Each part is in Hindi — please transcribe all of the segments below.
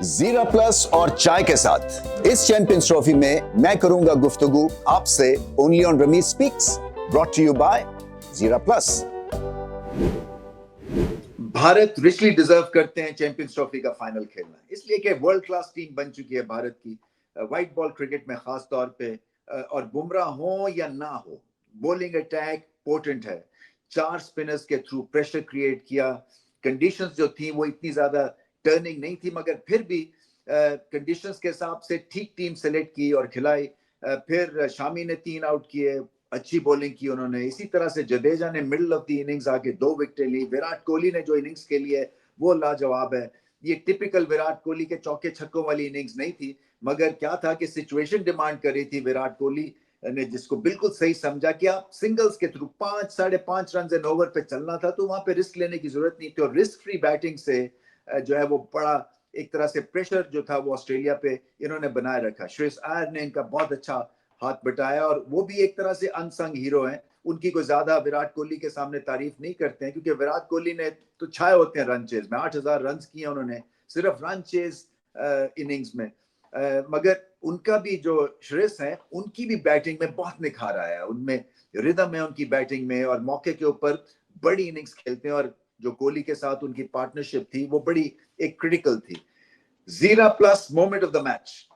जीरा प्लस और चाय के साथ इस चैंपियंस ट्रॉफी में मैं करूंगा गुफ्तगू आपसे only on Ramiz Speaks, brought to you by Zeera plus. Bharat richly deserve करते हैं चैंपियंस ट्रॉफी का फाइनल खेलना, इसलिए कि वर्ल्ड क्लास टीम बन चुकी है भारत की व्हाइट बॉल क्रिकेट में खास तौर पे। और बुमराह हो या ना हो, बॉलिंग अटैक पोटेंट है। 4 स्पिनर्स के थ्रू प्रेशर क्रिएट किया। कंडीशंस जो थी वो इतनी ज्यादा टर्निंग नहीं थी, मगर फिर भी कंडीशंस के हिसाब से ठीक टीम सेलेक्ट की और खिलाई। फिर शामी ने 3 आउट किए, अच्छी बॉलिंग की उन्होंने। इसी तरह से जडेजा ने मिडिल ऑफ द इनिंग्स आके 2 विकेटें ली। विराट कोहली ने जो इनिंग्स खेली है वो लाजवाब है। ये टिपिकल विराट कोहली के चौके छक्कों वाली इनिंग्स नहीं थी, मगर क्या था कि सिचुएशन डिमांड कर रही थी। विराट कोहली ने जिसको बिल्कुल सही समझा कि आप सिंगल्स के थ्रू 5 साढ़े 5 रन एन ओवर पे चलना था, तो वहां पे रिस्क लेने की जरूरत नहीं थी। और रिस्क फ्री बैटिंग से जो है वो बड़ा एक तरह से प्रेशर जो था वो ऑस्ट्रेलिया पे इन्होंने बनाए रखा। श्रेयस अय्यर ने इनका बहुत अच्छा हाथ बटाया, और वो भी एक तरह से अनसंग हीरो हैं। उनकी कोई ज्यादा विराट कोहली के सामने तारीफ नहीं करते हैं, क्योंकि विराट कोहली ने तो छाए होते हैं रन चेज में। 8000 रन किए उन्होंने सिर्फ रन चेज इनिंग्स में। मगर उनका भी जो श्रेयस है, उनकी भी बैटिंग में बहुत निखार आया है। उनमें रिदम है उनकी बैटिंग में, और मौके के ऊपर बड़ी इनिंग्स खेलते हैं। और जो कोहली के साथ उनकी पार्टनरशिप थी वो बड़ी एक क्रिटिकल थी। जीरा plus moment of the match,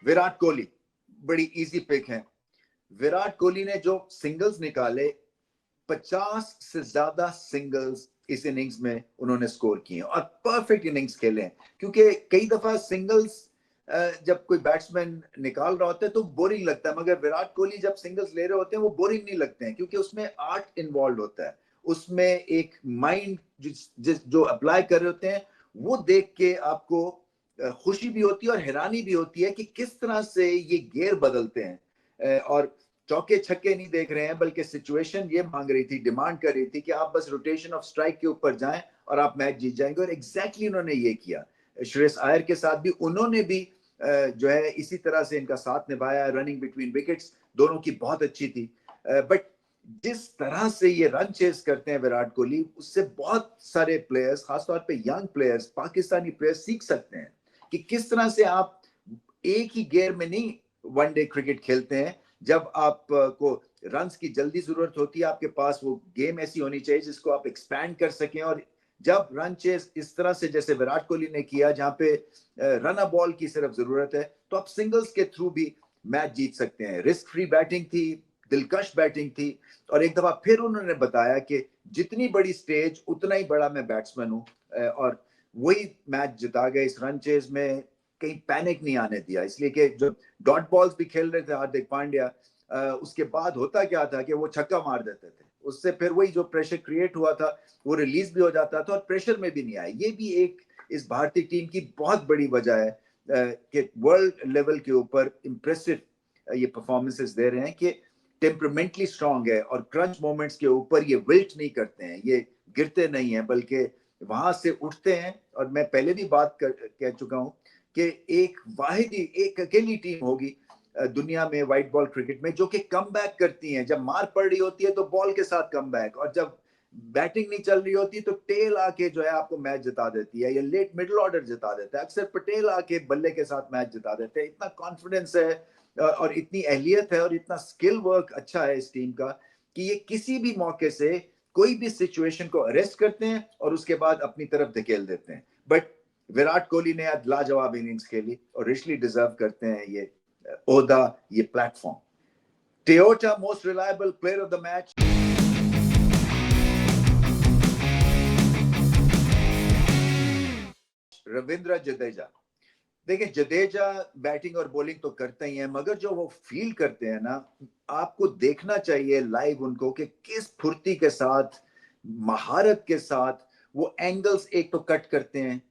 Virat Kohli. बड़ी इजी पिक है। विराट कोहली ने जो सिंगल्स निकाले, 50 से ज्यादा सिंगल्स इस इनिंग्स में उन्होंने स्कोर किए और परफेक्ट इनिंग्स खेले हैं। क्योंकि कई दफा सिंगल्स जब कोई बैट्समैन निकाल रहा होता है तो बोरिंग लगता है, मगर विराट कोहली जब सिंगल्स ले रहे होते हैं वो बोरिंग नहीं लगते हैं, क्योंकि उसमें आर्ट इन्वॉल्व होता है। उसमें एक माइंड जो अप्लाई कर रहे होते हैं, वो देख के आपको खुशी भी होती है और हैरानी भी होती है कि किस तरह से ये गेयर बदलते हैं। और चौके छक्के नहीं देख रहे हैं, बल्कि सिचुएशन ये मांग रही थी, डिमांड कर रही थी कि आप बस रोटेशन ऑफ स्ट्राइक के ऊपर जाएं और आप मैच जीत जाएंगे। और एग्जैक्टली उन्होंने ये किया। श्रेयस अय्यर के साथ भी उन्होंने भी जो है इसी तरह से इनका साथ निभाया। रनिंग बिटवीन विकेट्स दोनों की बहुत अच्छी थी। बट जिस तरह से ये रन चेस करते हैं विराट कोहली, उससे बहुत सारे प्लेयर्स, खासतौर पे यंग प्लेयर्स, पाकिस्तानी प्लेयर्स सीख सकते हैं कि किस तरह से आप एक ही गेयर में नहीं वनडे क्रिकेट खेलते हैं। जब आपको रन्स की जल्दी जरूरत होती है, आपके पास वो गेम ऐसी होनी चाहिए जिसको आप एक्सपैंड कर सकें। और जब रन चेस इस तरह से जैसे विराट कोहली ने किया, जहां पे रन अ बॉल की सिर्फ जरूरत है, तो आप सिंगल्स के थ्रू भी मैच जीत सकते हैं। रिस्क फ्री बैटिंग थी, दिलकश बैटिंग थी। और एक दफा फिर उन्होंने बताया कि जितनी बड़ी स्टेज उतना ही बड़ा मैं बैट्समैन हूं। और वही मैच जिता गए इस रन चेज में। कहीं पैनिक नहीं आने दिया, इसलिए कि जो डॉट बॉल्स भी खेल रहे थे हार्दिक पांड्या, उसके बाद होता क्या था कि वो छक्का मार देते थे। उससे फिर वही जो प्रेशर क्रिएट हुआ था वो रिलीज भी हो जाता था और प्रेशर में भी नहीं आया। ये भी एक इस भारतीय टीम की बहुत बड़ी वजह है कि वर्ल्ड लेवल के ऊपर इंप्रेसिव ये परफॉर्मेंसेस दे रहे हैं कि टेम्परमेंटली स्ट्रांग है और क्रंच मोमेंट्स के ऊपर ये विल्ट नहीं करते हैं, ये गिरते नहीं हैं, बल्कि वहां से उठते हैं। और मैं पहले भी कह चुका हूं कि एक वाहिद ही एक अकेली टीम होगी दुनिया में व्हाइट बॉल क्रिकेट में जो कि कम बैक करती हैं। जब मार पड़ रही होती है तो बॉल के साथ कम बैक, और जब बैटिंग नहीं चल रही होती तो टेल आके जो है आपको मैच जिता देती है, या लेट मिडिल ऑर्डर जिता देता है। अक्सर पटेल आके बल्ले के साथ मैच जिता देते हैं। इतना कॉन्फिडेंस है और इतनी अहलियत है और इतना स्किल वर्क अच्छा है इस टीम का कि ये किसी भी मौके से कोई भी सिचुएशन को अरेस्ट करते हैं और उसके बाद अपनी तरफ धकेल देते हैं। बट विराट कोहली ने आज लाजवाब इनिंग्स खेली और रिचली डिजर्व करते हैं ये ओहदा, ये platform. Toyota most reliable player of the match, Ravindra Jadeja. देखिए, जडेजा बैटिंग और बॉलिंग तो करते ही हैं, मगर जो वो फील करते हैं ना, आपको देखना चाहिए लाइव उनको कि किस फुर्ती के साथ, महारत के साथ वो एंगल्स एक तो कट करते हैं।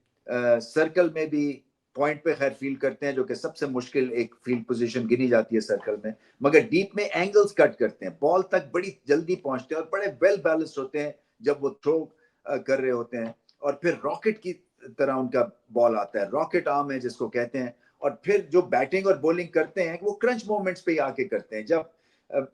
सर्कल में भी पॉइंट पे खैर फील करते हैं, जो कि सबसे मुश्किल एक फील्ड पोजीशन गिनी जाती है सर्कल में, मगर डीप में एंगल्स कट करते हैं। बॉल तक बड़ी जल्दी पहुंचते हैं और बड़े वेल बैलेंस्ड होते हैं जब वो थ्रो कर रहे होते हैं। और फिर रॉकेट की तरह उनका बॉल आता है, रॉकेट आर्म है जिसको कहते हैं। और फिर जो बैटिंग और बॉलिंग करते हैं वो क्रंच मोमेंट्स पे आके करते हैं, जब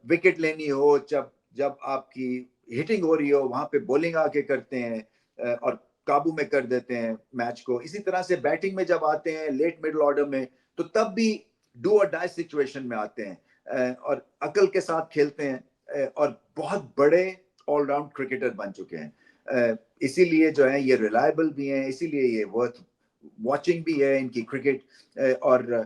विकेट लेनी हो, जब जब आपकी हिटिंग हो रही हो वहां पे बॉलिंग आके करते हैं और काबू में कर देते हैं मैच को। इसी तरह से बैटिंग में जब आते हैं लेट मिडिल ऑर्डर में, तो तब भी डू और डाई सिचुएशन में आते हैं और अकल के साथ खेलते हैं और बहुत बड़े ऑलराउंड क्रिकेटर बन चुके हैं। इसीलिए जो है ये रिलायबल भी हैं, इसीलिए ये वर्थ वॉचिंग भी है इनकी क्रिकेट। और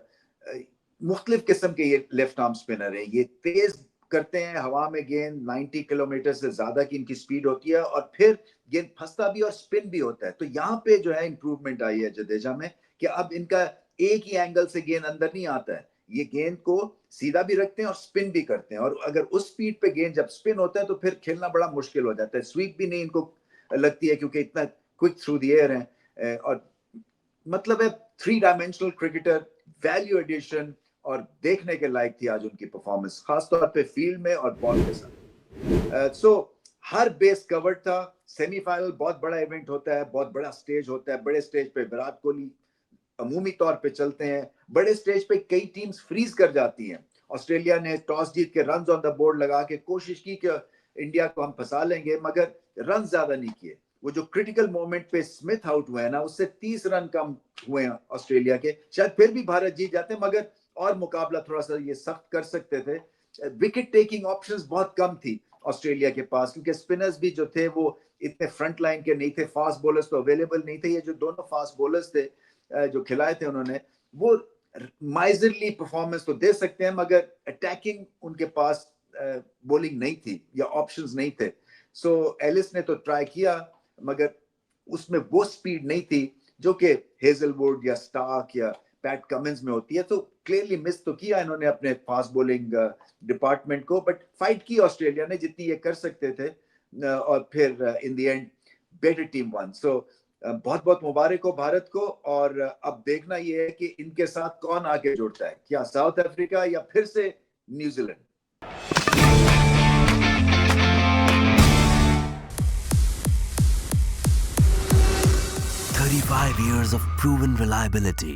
मुख्तलिफ किस्म के ये लेफ्ट आर्म स्पिनर है, ये तेज करते हैं हवा में गेंद 90 किलोमीटर से ज्यादा की इनकी स्पीड होती है, और फिर गेंद फंसता भी और स्पिन भी होता है। तो यहाँ पे जो है इंप्रूवमेंट आई है जडेजा में कि अब इनका एक ही एंगल से गेंद अंदर नहीं आता है, ये गेंद को सीधा भी रखते हैं और स्पिन भी करते हैं। और अगर उस स्पीड पे गेंद जब स्पिन होता है तो फिर खेलना बड़ा मुश्किल हो जाता है, स्वीप भी नहीं इनको लगती है क्योंकि इतना क्विक थ्रू द एयर है। और मतलब है 3 डायमेंशनल क्रिकेटर, वैल्यू एडिशन, और देखने के लायक थी आज उनकी परफॉर्मेंस, खासतौर पे फील्ड में और बॉल के साथ। सो हर बेस कवर्ड था। सेमीफाइनल बहुत बड़ा इवेंट होता है, बहुत बड़ा स्टेज होता है। बड़े स्टेज पे विराट कोहली अमूमी तौर पे चलते हैं, बड़े स्टेज पे कई टीम्स फ्रीज कर जाती हैं। ऑस्ट्रेलिया ने टॉस जीत के रन ऑन द बोर्ड लगा के कोशिश की कि इंडिया को हम फंसा लेंगे, मगर रन ज्यादा नहीं किए। वो जो क्रिटिकल मोमेंट पे स्मिथ आउट हुए हैं ना, उससे 30 रन कम हुए हैं ऑस्ट्रेलिया के। शायद फिर भी भारत जीत जाते, मगर और मुकाबला थोड़ा सा ये सख्त कर सकते थे। विकेट टेकिंग ऑप्शंस बहुत कम थी ऑस्ट्रेलिया के पास, क्योंकि स्पिनर्स भी जो थे वो इतने फ्रंट लाइन के नहीं थे, फास्ट बॉलर्स तो अवेलेबल नहीं थे। ये जो दोनों फास्ट बॉलर्स थे जो खिलाए थे उन्होंने, वो माइजरली परफॉर्मेंस तो दे सकते हैं, मगर अटैकिंग उनके पास बॉलिंग नहीं थी या ऑप्शंस नहीं थे। सो एलिस ने तो ट्राई किया, मगर उसमें वो स्पीड नहीं थी जो कि हेजलवुड या स्टार्क या पैट कमिंस में होती है। तो क्लियरली मिस तो किया इन्होंने अपने फास्ट बॉलिंग डिपार्टमेंट को, बट फाइट की ऑस्ट्रेलिया ने जितनी ये कर सकते थे, और फिर in the end better team won. So बहुत बहुत मुबारक हो भारत को। और अब देखना ये है कि इनके साथ कौन आगे जुड़ता है, क्या साउथ अफ्रीका या फिर से New Zealand. 35 years of proven reliability.